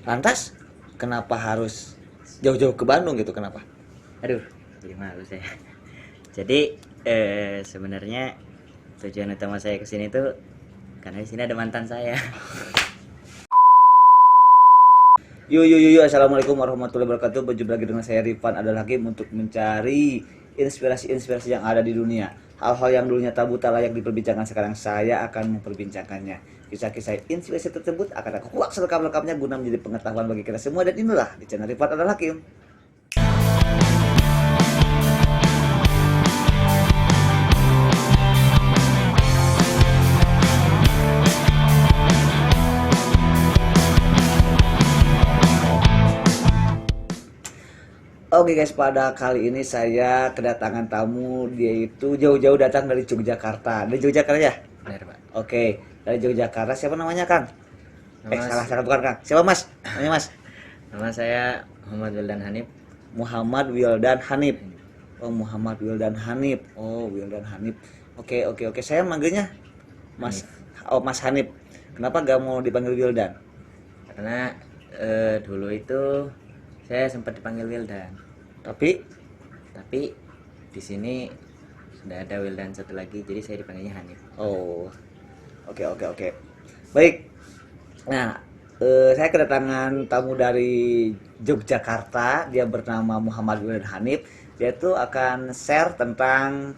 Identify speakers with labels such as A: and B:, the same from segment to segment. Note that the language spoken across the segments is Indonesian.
A: Lantas kenapa harus jauh-jauh ke Bandung gitu, kenapa?
B: Aduh, jadi malu saya. Jadi sebenarnya tujuan utama saya kesini tuh karena di sini ada mantan saya.
A: Yuk, assalamualaikum warahmatullahi wabarakatuh. Berjumpa lagi dengan saya Rifan Adal Hakim untuk mencari inspirasi-inspirasi yang ada di dunia. Hal-hal yang dulunya tabu tak layak diperbincangkan, sekarang saya akan memperbincangkannya. Kisah-kisah inspirasi tersebut akan aku kuak selengkap-lengkapnya guna menjadi pengetahuan bagi kita semua, dan inilah di channel Rifan Adal Hakim. Oke guys, pada kali ini saya kedatangan tamu, dia itu jauh-jauh datang dari Yogyakarta. Dari Yogyakarta ya?
B: Benar, Pak.
A: Oke, dari Yogyakarta. Siapa namanya, Kang?
B: Nama,
A: Salah bukan Kang. Siapa Mas? Namanya Mas?
B: nama saya Muhammad Wildan Hanif.
A: Muhammad Wildan Hanif. Oh, Muhammad Wildan Hanif. Oh, Wildan Hanif. Oke. Saya manggilnya Mas. Oh, Mas Hanif. Kenapa gak mau dipanggil Wildan?
B: Karena dulu itu saya sempat dipanggil Wildan,
A: Tapi
B: tapi di sini sudah ada Wildan satu lagi, jadi saya dipanggilnya Hanif.
A: oh, oke. Baik. Nah, saya kedatangan tamu dari Yogyakarta. Dia bernama Muhammad Wildan Hanif. Dia tuh akan share tentang,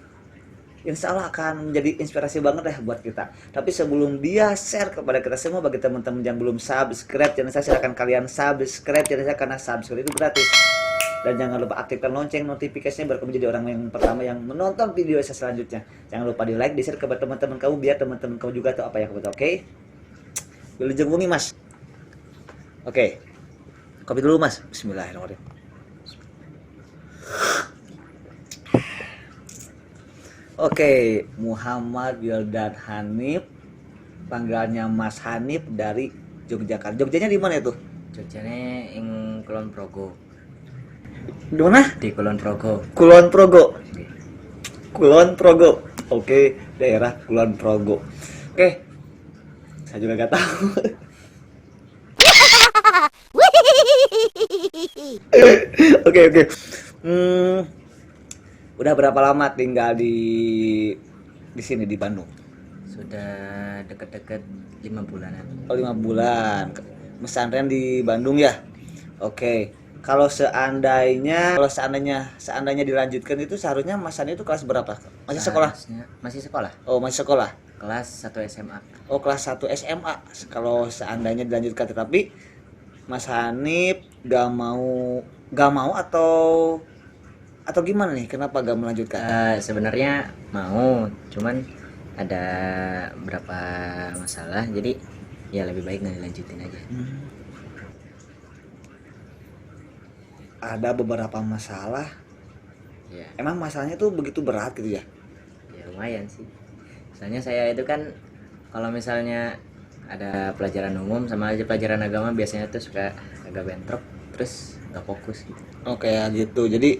A: insya Allah akan menjadi inspirasi banget deh buat kita. Tapi sebelum dia share kepada kita semua, bagi teman-teman yang belum subscribe channel saya, silahkan kalian subscribe channel saya, karena subscribe itu gratis. Dan jangan lupa aktifkan lonceng notifikasinya biar kamu jadi orang yang pertama yang menonton video saya selanjutnya. Jangan lupa di like, di share kepada teman-teman kamu, biar teman-teman kamu juga tahu apa yang kamu tahu. Oke? Wilujeng bumi Mas. Oke. Kopi dulu Mas. Bismillahirrahmanirrahim. Oke, Muhammad Wildan Hanif, panggilannya Mas Hanif, dari Yogyakarta. Jogjanya di mana itu?
B: Jogjanya yang Kulon Progo.
A: Di mana?
B: Di Kulon Progo.
A: Kulon Progo. Kulon Progo. Oke, daerah Kulon Progo. Oke. Saya juga gak tahu. Oke. Udah berapa lama tinggal di sini di Bandung?
B: Sudah deket-deket 5 bulanan.
A: Oh, 5 bulan. Pesantren di Bandung ya. Oke. Kalau seandainya dilanjutkan, itu seharusnya Mas Ani itu kelas berapa? Masih sekolah?
B: Masih sekolah.
A: Oh, masih sekolah.
B: Kelas 1 SMA.
A: Oh, kelas 1 SMA. Kalau seandainya dilanjutkan, tetapi Mas Hanif gak mau atau gimana nih? Kenapa gak melanjutkan?
B: Sebenarnya mau, cuman ada beberapa masalah, jadi ya lebih baik nggak dilanjutin aja.
A: Ada beberapa masalah.
B: Ya,
A: Emang masalahnya tuh begitu berat gitu ya?
B: ya lumayan sih. Misalnya saya itu kan kalau misalnya ada pelajaran umum sama aja pelajaran agama, biasanya tuh suka agak bentrok, terus nggak fokus gitu.
A: Oke, gitu. Jadi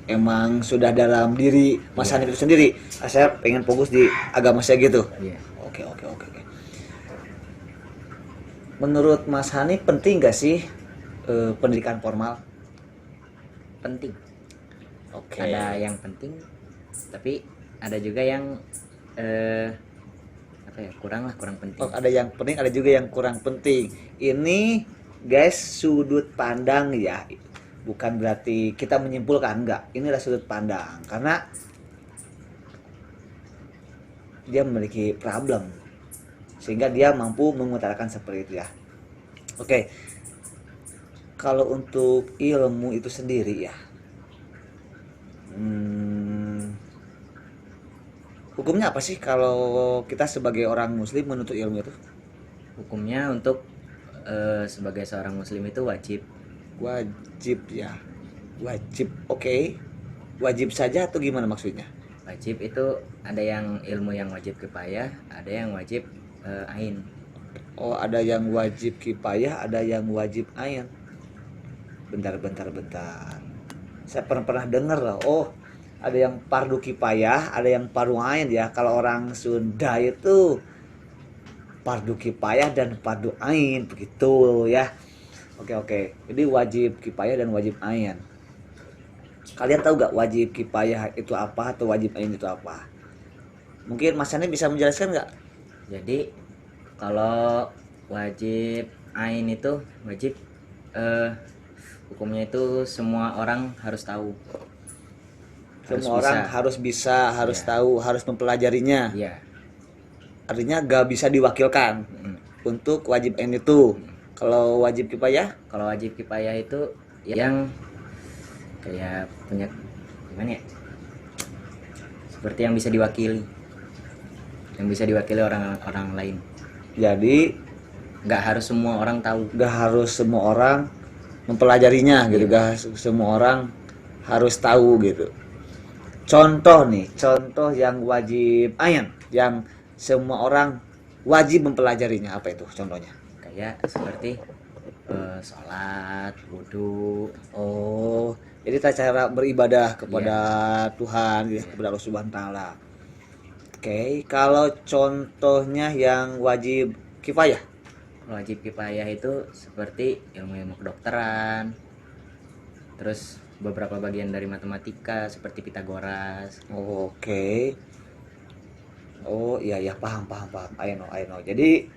A: emang sudah dalam diri Mas Hanif itu sendiri. Saya pengen fokus di agama saya gitu.
B: Iya.
A: Oke. Menurut Mas Hanif penting gak sih pendidikan formal?
B: Penting.
A: Oke.
B: Ada yang penting, tapi ada juga yang kurang penting.
A: Oh, ada yang penting, ada juga yang kurang penting. Ini guys sudut pandang ya. Bukan berarti kita menyimpulkan, enggak. Ini adalah sudut pandang karena dia memiliki problem sehingga dia mampu mengutarakan seperti itu ya. Oke. Kalau untuk ilmu itu sendiri ya, hukumnya apa sih kalau kita sebagai orang muslim menuntut ilmu itu?
B: Hukumnya untuk sebagai seorang muslim itu wajib.
A: Wajib ya. Wajib. Oke. Wajib saja atau gimana maksudnya?
B: Wajib itu ada yang ilmu yang wajib kifayah, ada yang wajib ain.
A: Oh, ada yang wajib kifayah, ada yang wajib ain. Bentar. Saya pernah dengar lah. Oh, ada yang fardu kifayah, ada yang fardu ain ya. Kalau orang Sunda itu fardu kifayah dan fardu ain begitu ya. Oke. Jadi wajib kifayah dan wajib ain. Kalian tahu gak wajib kifayah itu apa atau wajib ain itu apa? Mungkin Mas Hani bisa menjelaskan nggak?
B: Jadi kalau wajib ain itu wajib hukumnya itu semua orang harus tahu.
A: Semua orang harus bisa, harus
B: Iya.
A: tahu, harus mempelajarinya.
B: Iya.
A: Artinya gak bisa diwakilkan
B: Mm.
A: untuk wajib ain itu. Kalau wajib kifayah,
B: Kalau wajib kifayah itu yang kayak punya gimana ya? Seperti yang bisa diwakili. Yang bisa diwakili orang lain.
A: jadi
B: Nggak harus semua orang tahu.
A: gak harus semua orang mempelajarinya gitu, gak semua orang harus tahu gitu. Contoh contoh yang wajib ain, yang semua orang wajib mempelajarinya, apa itu contohnya?
B: Kayak seperti sholat, wudhu.
A: Oh, jadi tata cara beribadah kepada Tuhan, ya, kepada Allah Subhanahu wa taala. Oke, kalau contohnya yang wajib kifayah.
B: Wajib kifayah itu seperti ilmu-ilmu kedokteran, terus beberapa bagian dari matematika seperti Pitagoras.
A: Oke. Oh iya paham. I know. Jadi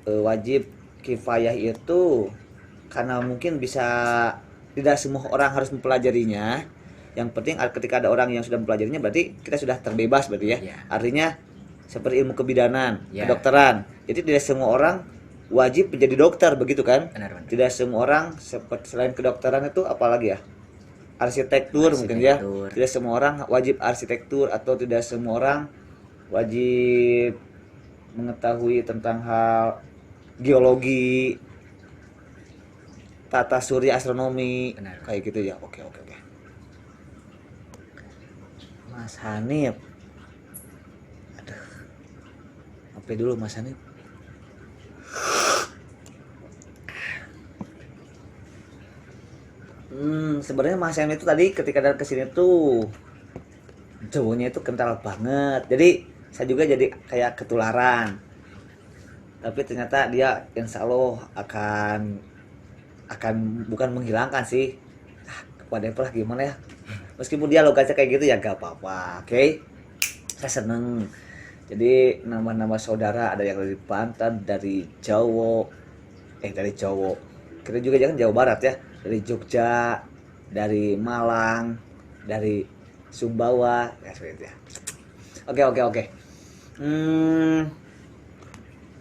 A: wajib kifayah itu karena mungkin bisa tidak semua orang harus mempelajarinya. Yang penting ketika ada orang yang sudah mempelajarinya berarti kita sudah terbebas berarti ya.
B: Iya.
A: Artinya seperti ilmu kebidanan,
B: Iya.
A: kedokteran. Jadi tidak semua orang wajib menjadi dokter begitu kan?
B: Benar.
A: Tidak semua orang seperti selain kedokteran itu apalagi ya? Arsitektur mungkin ya.
B: Arsitektur.
A: Tidak semua orang wajib arsitektur atau tidak semua orang wajib mengetahui tentang hal geologi, tata surya, astronomi.
B: Benar.
A: Kayak gitu ya. Oke. Mas Hanif. Aduh. Apa dulu Mas Hanif? Sebenarnya Mas Hanif itu tadi ketika datang ke sini tuh cowoknya itu kental banget. Jadi saya juga jadi kayak ketularan. Tapi ternyata dia insya Allah akan bukan menghilangkan sih. Whatever lah gimana ya. Meskipun dia logatnya kayak gitu ya gak apa-apa. Oke. Saya seneng. Jadi nama-nama saudara ada yang dari Banten, dari Jawa. Dari Jawa. Kita juga jangan Jawa Barat ya. Dari Jogja, dari Malang, dari Sumbawa, ya seperti itu ya. Oke.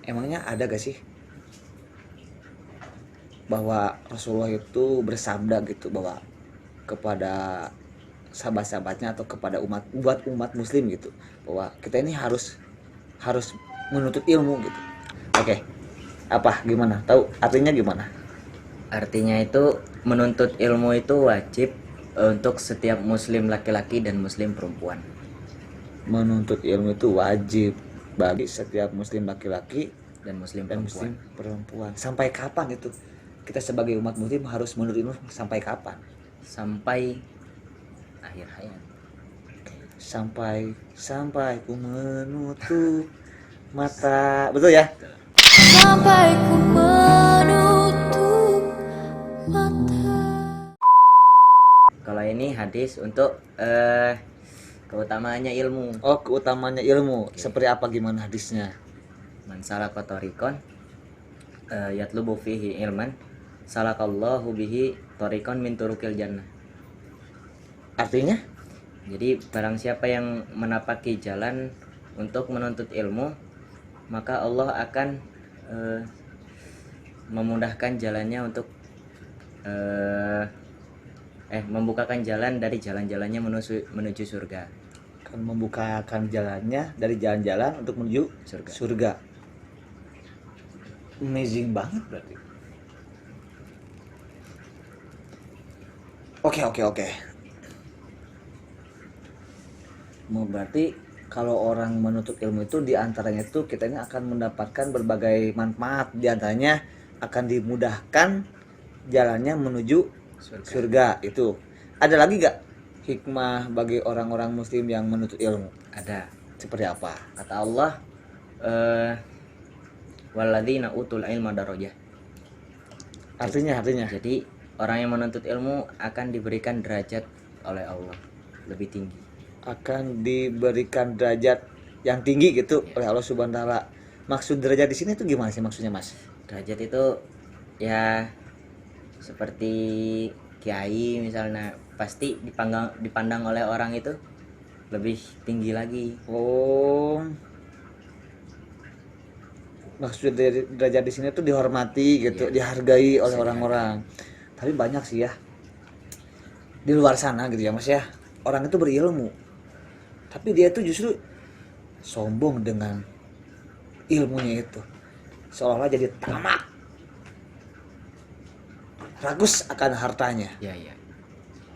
A: Emangnya ada gak sih bahwa Rasulullah itu bersabda gitu bahwa kepada sahabat-sahabatnya atau kepada umat muslim gitu bahwa kita ini harus menuntut ilmu gitu. Oke. Apa gimana? Tahu artinya gimana?
B: Artinya itu menuntut ilmu itu wajib untuk setiap muslim laki-laki dan muslim perempuan.
A: Menuntut ilmu itu wajib bagi setiap muslim laki-laki
B: Dan muslim
A: dan
B: perempuan.
A: muslim perempuan. Sampai kapan itu? Kita sebagai umat muslim harus menuntut ilmu sampai kapan?
B: Sampai akhir hayat.
A: Sampai ku menutup mata. Betul ya?
C: Sampai ku menutup mata.
B: Kalau ini hadis untuk keutamaannya ilmu.
A: Oh, keutamanya ilmu. Seperti apa gimana hadisnya?
B: Man salaka tariqan yatlubu fihi ilman salakallahu bihi tariqan min turukil jannah.
A: Artinya?
B: Jadi barang siapa yang menapaki jalan untuk menuntut ilmu, maka Allah akan memudahkan jalannya untuk membukakan jalan dari jalan-jalannya menuju surga.
A: Akan membukakan jalannya dari jalan-jalan untuk menuju surga. Amazing banget berarti. Oke. Mau berarti kalau orang menuntut ilmu itu diantaranya itu kita ini akan mendapatkan berbagai manfaat, diantaranya akan dimudahkan jalannya menuju surga itu. Ada lagi gak hikmah bagi orang-orang muslim yang menuntut ilmu?
B: Ada.
A: Seperti apa?
B: Kata Allah, walladzina utul ilma darajah.
A: Artinya
B: Jadi orang yang menuntut ilmu akan diberikan derajat oleh Allah lebih tinggi.
A: akan diberikan derajat yang tinggi gitu oleh Allah Subhanahu wa taala. Maksud derajat di sini tuh gimana sih maksudnya, Mas?
B: Derajat itu ya seperti kiai misalnya, pasti dipandang oleh orang itu lebih tinggi lagi.
A: Oh, maksud dari derajat di sini tuh dihormati gitu,
B: Iya.
A: dihargai oleh
B: Bisa
A: orang-orang. Tapi banyak sih ya di luar sana gitu ya, Mas ya. Orang itu berilmu, tapi dia tuh justru sombong dengan ilmunya itu. Seolah-olah jadi tamak, ragus akan hartanya.
B: Ya ya.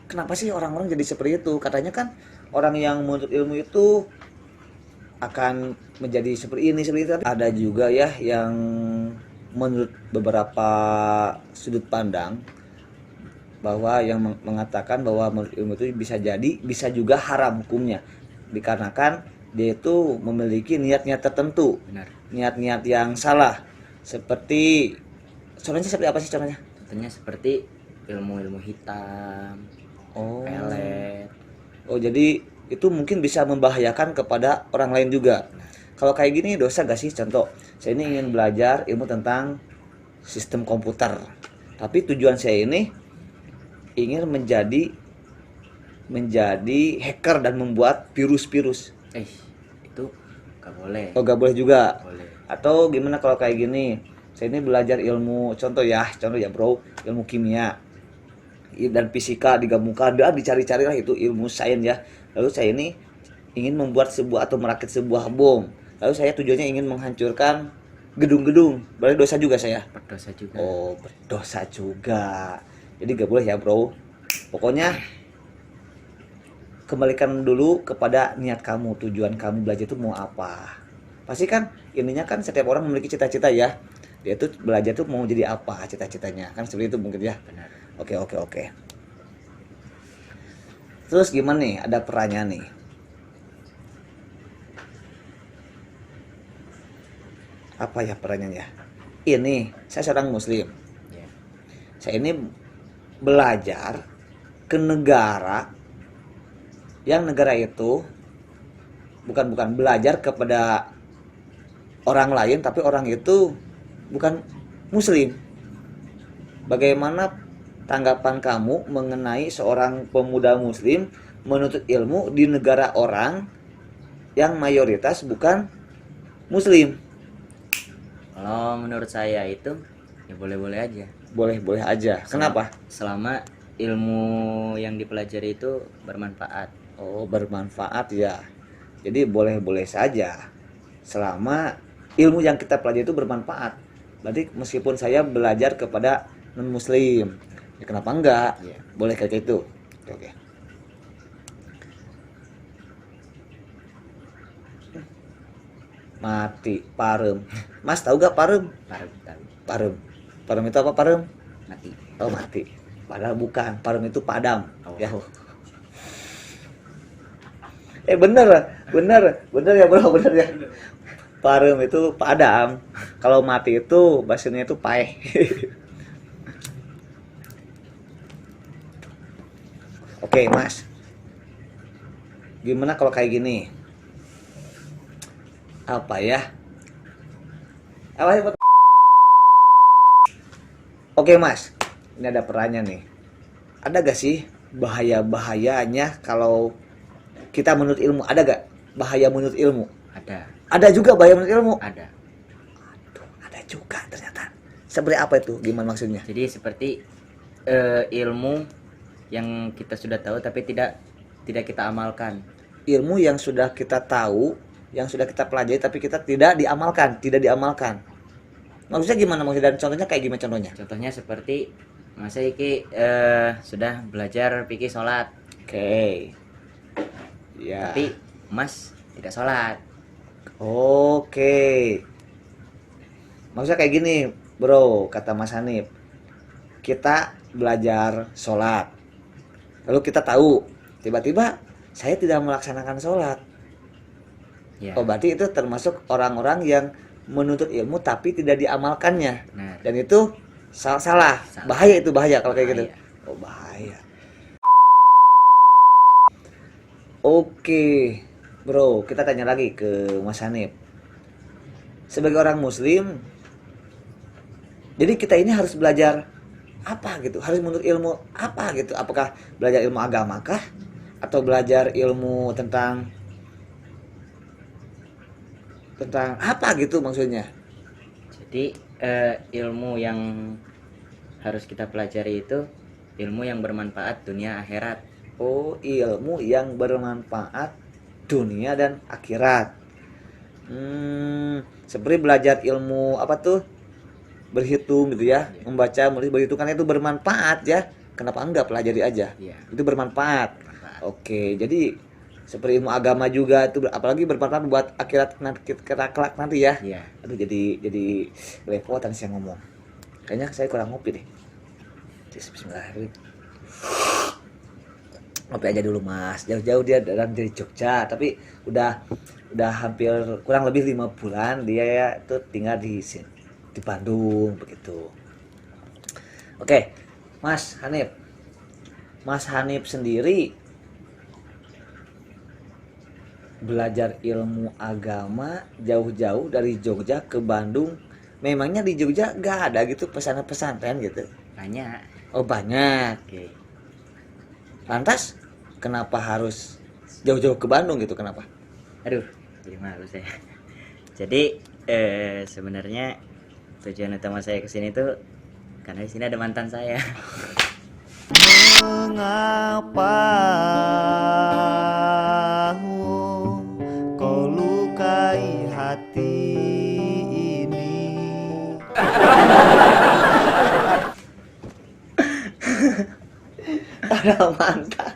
A: Kenapa sih orang-orang jadi seperti itu? Katanya kan orang yang menuntut ilmu itu akan menjadi seperti ini seperti itu. Tapi ada juga ya yang menurut beberapa sudut pandang bahwa yang mengatakan bahwa menurut ilmu itu bisa juga haram hukumnya, dikarenakan dia itu memiliki niat-niat tertentu,
B: Benar.
A: niat-niat yang salah. Seperti contohnya seperti apa sih contohnya?
B: Contohnya seperti ilmu-ilmu hitam,
A: Oh.
B: pelet.
A: Oh, jadi itu mungkin bisa membahayakan kepada orang lain juga. Kalau kayak gini dosa gak sih? Contoh, saya ini ingin belajar ilmu tentang sistem komputer, tapi tujuan saya ini ingin menjadi hacker dan membuat virus-virus.
B: Itu gak boleh.
A: Oh, gak boleh juga.
B: Boleh.
A: Atau gimana kalau kayak gini? Saya ini belajar ilmu, contoh ya bro, ilmu kimia dan fisika digabungkan, dan dicari-cari lah itu ilmu sains ya. Lalu saya ini ingin membuat sebuah atau merakit sebuah bom. Lalu saya tujuannya ingin menghancurkan gedung-gedung. Berarti dosa juga saya.
B: Berdosa juga.
A: Oh, berdosa juga. Jadi gak boleh ya bro. Pokoknya kembalikan dulu kepada niat kamu, tujuan kamu belajar itu mau apa. Pasti kan ininya kan setiap orang memiliki cita-cita ya. Dia tuh belajar tuh mau jadi apa cita-citanya. Kan seperti itu mungkin ya.
B: Benar.
A: Oke. Terus gimana nih? Ada pertanyaan nih. Apa ya pertanyaannya? Ini saya seorang muslim.
B: Ya.
A: Saya ini belajar ke negara yang negara itu bukan belajar kepada orang lain, tapi orang itu bukan muslim. Bagaimana tanggapan kamu mengenai seorang pemuda muslim menuntut ilmu di negara orang yang mayoritas bukan muslim?
B: Kalau menurut saya itu ya boleh-boleh aja.
A: Boleh aja. Kenapa?
B: Selama ilmu yang dipelajari itu bermanfaat.
A: Oh, bermanfaat ya. Jadi boleh saja selama ilmu yang kita pelajari itu bermanfaat. Berarti meskipun saya belajar kepada non muslim, ya kenapa enggak?
B: Iya.
A: Boleh kayak gitu. Oke. Mati parem. Mas tahu gak parem?
B: Tahu.
A: Parem itu apa parem?
B: Mati.
A: Oh, mati. Padahal bukan. Parem itu padam.
B: Oh.
A: Ya. Bener ya bro, bener ya. Parem itu padam. Kalau mati itu bahasanya itu paeh. Oke mas, gimana kalau kayak gini? Apa ya? Oke mas, ini ada pertanyaan nih. Ada gak sih bahaya-bahayanya kalau kita menurut ilmu? Ada gak bahaya menurut ilmu?
B: Ada.
A: Ada juga bahaya menurut ilmu?
B: Ada.
A: Aduh, ada juga ternyata. Seperti apa itu? Gimana maksudnya?
B: Jadi seperti ilmu yang kita sudah tahu tapi tidak kita amalkan.
A: Ilmu yang sudah kita tahu, yang sudah kita pelajari tapi kita tidak diamalkan. Maksudnya gimana maksudnya? Dan contohnya kayak gimana contohnya?
B: Contohnya seperti Mas Iki sudah belajar fikih sholat,
A: Oke. Ya.
B: tapi Mas tidak sholat.
A: Oke. Maksudnya kayak gini, bro, kata Mas Hanif. Kita belajar sholat. Lalu kita tahu, tiba-tiba saya tidak melaksanakan sholat.
B: Ya.
A: Oh, berarti itu termasuk orang-orang yang menuntut ilmu tapi tidak diamalkannya.
B: Benar.
A: Dan itu salah. Bahaya itu, bahaya kalau kayak gitu.
B: Bahaya.
A: Oh, bahaya. Oke, bro, kita tanya lagi ke Mas Hanif. Sebagai orang Muslim, jadi kita ini harus belajar apa gitu? Harus menuntut ilmu apa gitu? Apakah belajar ilmu agama kah? Atau belajar ilmu tentang apa gitu maksudnya?
B: Jadi ilmu yang harus kita pelajari itu ilmu yang bermanfaat dunia akhirat.
A: Oh, ilmu yang bermanfaat dunia dan akhirat. Seperti belajar ilmu apa tuh? Berhitung gitu ya. Membaca, menulis, berhitung kan itu bermanfaat ya. Kenapa enggak pelajari aja?
B: Iya.
A: Itu bermanfaat. Oke, jadi seperti ilmu agama juga itu apalagi bermanfaat buat akhirat nanti kelak nanti ya.
B: Iya.
A: Aduh, jadi belepotan sih yang ngomong. Kayaknya saya kurang ngopi deh. Bismillahirrahmanirrahim. Ngopi aja dulu Mas. Jauh-jauh dia dari Jogja, tapi udah hampir kurang lebih 5 bulan dia ya itu tinggal di Bandung begitu. Oke, Mas Hanif. Mas Hanif sendiri belajar ilmu agama jauh-jauh dari Jogja ke Bandung. Memangnya di Jogja gak ada gitu pesantren gitu?
B: Banyak.
A: Oh, banyak.
B: Oke.
A: Lantas kenapa harus jauh-jauh ke Bandung gitu? Kenapa?
B: Aduh, jadi malu saya. Jadi sebenarnya tujuan utama saya kesini tuh karena di sini ada mantan saya.
A: Mengapa kau lukai hati ini? Ada mantan.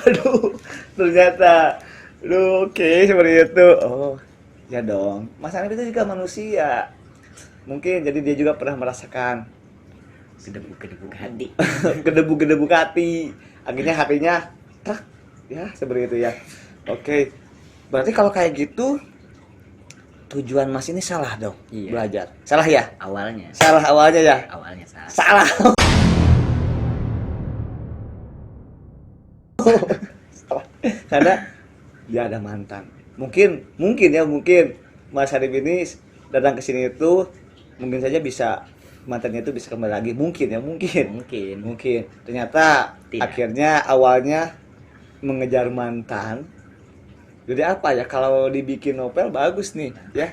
A: Aduh, ternyata lu oke seperti itu. Oh, ya dong. Mas Hanif itu juga manusia. Mungkin jadi dia juga pernah merasakan
B: Kedebuk-kedebuk hati.
A: gedebuk-gedebuk hati. Akhirnya hatinya tak ya seperti itu ya. Oke. Berarti kalau kayak gitu tujuan Mas ini salah dong.
B: Iya.
A: Belajar. Salah ya?
B: Awalnya.
A: Salah awalnya ya?
B: Awalnya salah.
A: Salah. Salah. Karena dia ada mantan. Mungkin Mas Hanif ini datang ke sini itu mungkin saja bisa mantannya itu bisa kembali lagi, mungkin. Ternyata
B: Tidak.
A: akhirnya awalnya mengejar mantan. Jadi apa ya, kalau dibikin novel bagus nih ya.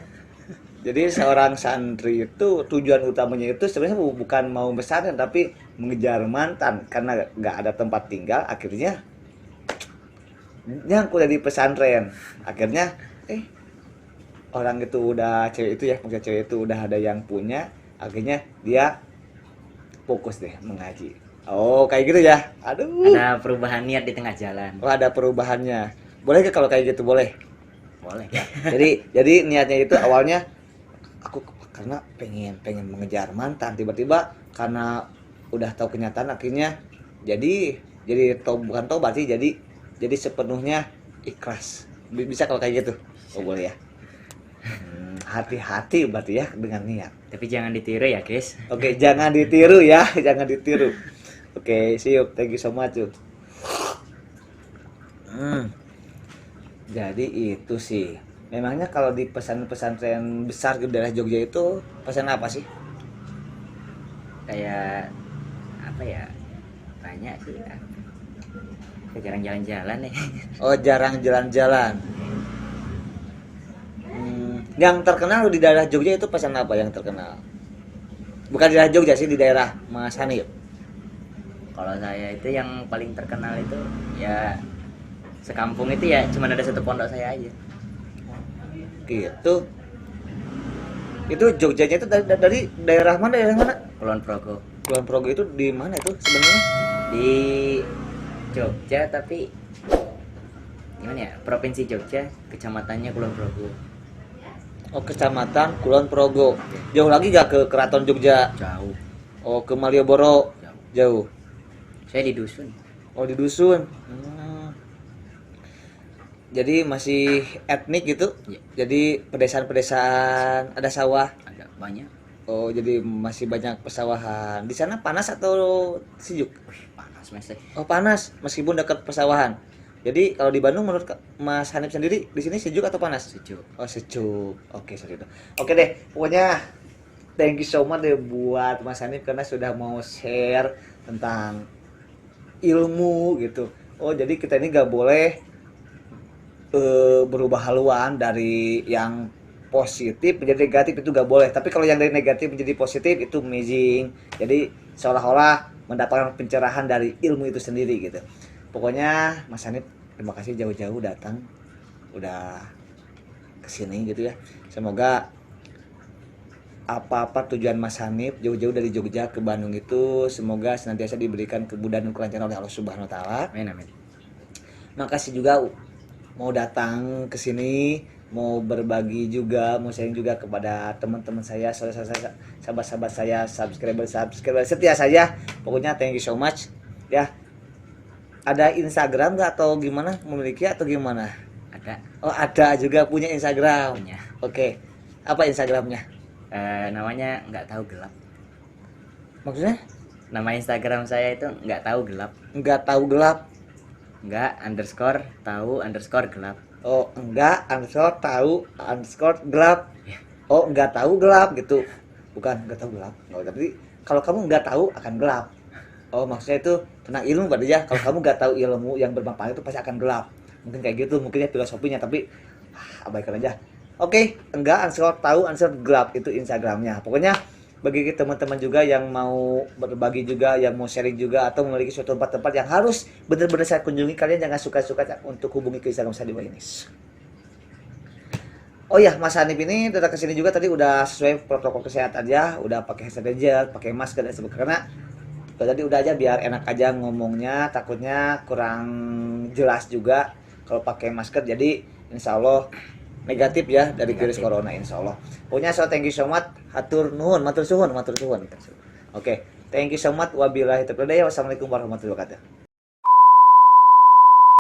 A: Jadi seorang santri itu tujuan utamanya itu sebenarnya bukan mau pesantren tapi mengejar mantan karena nggak ada tempat tinggal. Akhirnya nyangkut di pesantren. Akhirnya orang itu udah cewek itu ya, maksudnya cewek itu udah ada yang punya. Akhirnya dia fokus deh mengaji. Oh, kayak gitu ya. Aduh.
B: Ada perubahan niat di tengah jalan.
A: Oh, ada perubahannya. Boleh gak kalau kayak gitu? Boleh.
B: Boleh.
A: Jadi niatnya itu awalnya aku karena pengen mengejar mantan, tiba-tiba karena udah tahu kenyataan akhirnya jadi bukan tobat sih, jadi sepenuhnya ikhlas. Bisa kalau kayak gitu? Oh, boleh ya. Hati-hati berarti ya dengan niat.
B: Tapi jangan ditiru ya, guys.
A: Oke, jangan ditiru ya, jangan ditiru. Oke, siap. Thank you so much. Jadi itu sih. Memangnya kalau di pesantren besar di daerah Jogja itu pesan apa sih?
B: Kayak apa ya? Banyak sih. Jarang jalan-jalan nih.
A: Oh, jarang jalan-jalan. Yang terkenal di daerah Jogja itu pesan apa yang terkenal? Bukan di daerah Jogja sih, di daerah Mas Hanif.
B: Kalau saya itu yang paling terkenal itu ya sekampung itu ya cuma ada satu pondok saya aja.
A: Gitu. Itu Jogjanya itu dari daerah mana? Daerah mana?
B: Kulon Progo.
A: Kulon Progo itu di mana itu sebenarnya?
B: Di Jogja tapi gimana ya? Provinsi Jogja, kecamatannya Kulon Progo.
A: Oh, kecamatan Kulon Progo. Jauh lagi gak ke Keraton Jogja?
B: Jauh.
A: Oh, ke Malioboro? Jauh.
B: Saya di dusun.
A: Oh, di dusun. Jadi masih etnik gitu.
B: Iya.
A: Jadi pedesaan-pedesaan, ada sawah.
B: Ada banyak.
A: Oh, jadi masih banyak pesawahan. Di sana panas atau sejuk?
B: Wih, panas Mas teh.
A: Oh, panas meskipun dekat pesawahan. Jadi kalau di Bandung menurut Mas Hanif sendiri di sini sejuk atau panas?
B: Sejuk.
A: Oh, sejuk. Oke, sorry itu. Oke deh, pokoknya thank you so much deh buat Mas Hanif karena sudah mau share tentang ilmu gitu. Oh, jadi kita ini gak boleh berubah haluan dari yang positif menjadi negatif, itu gak boleh. Tapi kalau yang dari negatif menjadi positif itu amazing. Jadi seolah-olah mendapatkan pencerahan dari ilmu itu sendiri gitu. Pokoknya Mas Hanif terima kasih jauh-jauh datang, udah kesini gitu ya. Semoga apa-apa tujuan Mas Hanif jauh-jauh dari Jogja ke Bandung itu semoga senantiasa diberikan kemudahan dan kelancaran oleh Allah Subhanahu wa taala.
B: Amin amin.
A: Makasih juga mau datang ke sini, mau berbagi juga, mau sharing juga kepada teman-teman saya, sahabat-sahabat saya, subscriber setia saya. Pokoknya thank you so much ya. Ada Instagram nggak atau gimana, memiliki atau gimana?
B: Ada.
A: Oh, ada juga punya Instagram.
B: Punya.
A: Oke. Apa Instagramnya?
B: Namanya nggak tahu gelap.
A: Maksudnya?
B: Nama Instagram saya itu nggak tahu gelap.
A: Nggak tahu gelap.
B: Nggak underscore tahu underscore gelap.
A: Oh, enggak underscore tahu underscore gelap. Oh, enggak tahu gelap gitu. Bukan enggak tahu gelap. Oh, tapi kalau kamu enggak tahu akan gelap. Oh, maksudnya itu tentang ilmu berarti ya. Kalau kamu enggak tahu ilmu yang bermanfaat itu pasti akan gelap. Mungkin kayak gitu, mungkin ya filosofinya, tapi abaikan aja. Oke, enggak underscore tahu underscore gelap itu Instagramnya. Pokoknya bagi teman-teman juga yang mau berbagi juga, yang mau sharing juga atau memiliki suatu tempat-tempat yang harus benar-benar saya kunjungi, kalian jangan suka-suka untuk hubungi ke Instagram saya di bawah ini. Oh ya, Mas Hanif ini datang ke sini juga tadi udah sesuai protokol kesehatan ya, udah pakai hand sanitizer, pakai masker dan sebagainya. Karena tadi udah aja biar enak aja ngomongnya, takutnya kurang jelas juga kalau pakai masker. Jadi insya Allah negatif ya dari virus corona insya Allah. Pokoknya so thank you so much, hatur nuhun, matur suhun. Oke, thank you so much, wabillahi taufiq wal hidayah. Wassalamualaikum warahmatullahi wabarakatuh.